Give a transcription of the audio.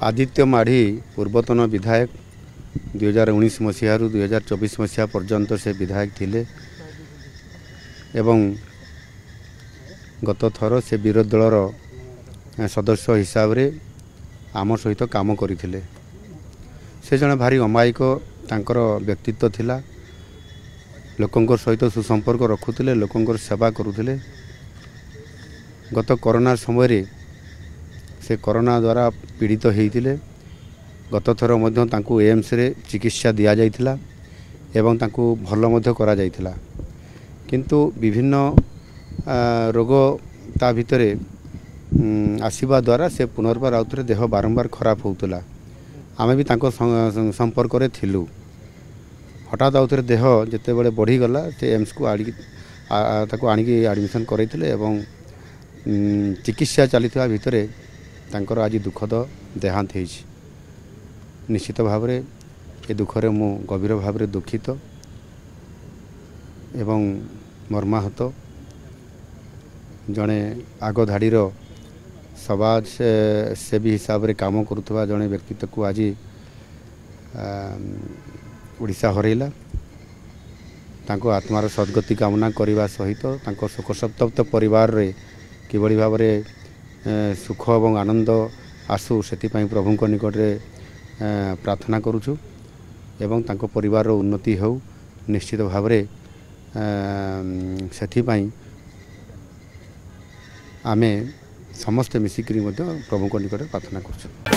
आदित्य माढ़ी पूर्वतन विधायक 2019 मसीह 2024 मसीहा पर्यंत से विधायक थिले एवं गत थर से विरोधी दलर सदस्य हिसाब रे आम सहित काम करथिले। से जने भारी अमायिक तांकर व्यक्तित्व थिला। लोकंकर सहित सुसंपर्क रखुथिले, लोकंकर सेवा करुथिले। गत कोरोना समय रे से कोरोना द्वारा पीड़ित होइथिले। गत थर मध्य तांकु एम्स रे चिकित्सा दिया जाइथिला एवं तांकु भल मध्य करा जाइथिला। किंतु विभिन्न रोग ता भितरे आसीबा द्वारा से पुनर्बार आउथरे देह बारंबार खराब होउतला। आमे भी तांको संपर्क रे थिलु। हठात आउथरे देह जते बेले बढ़ी गला से एम्स को ताको आनिकी एडमिशन करैथिले एवं चिकित्सा चलिथिबा भितरे तांकर आज दुखद देहांत होइछि। निश्चित भाव रे ए दुखरे मु गभीर भाव रे दुखित एवं मर्माहत। जड़े आग धाड़ीर समाज सेवी हिसाब रे काम करुवा जड़े व्यक्तित्व को आज ओडिशा हरैला। तांको आत्मार सद्गति कामना करने सहित तांको शोक संतप्त परिवार रे किभली भाव रे सुख और आनंद आसु से प्रभु निकट रे प्रार्थना करुछु एवं तांको परिवार रो उन्नति हो। निश्चित भाव रे सेथिपाई आमे समस्त मिसिकरी प्रभु निकट प्रार्थना करुछु।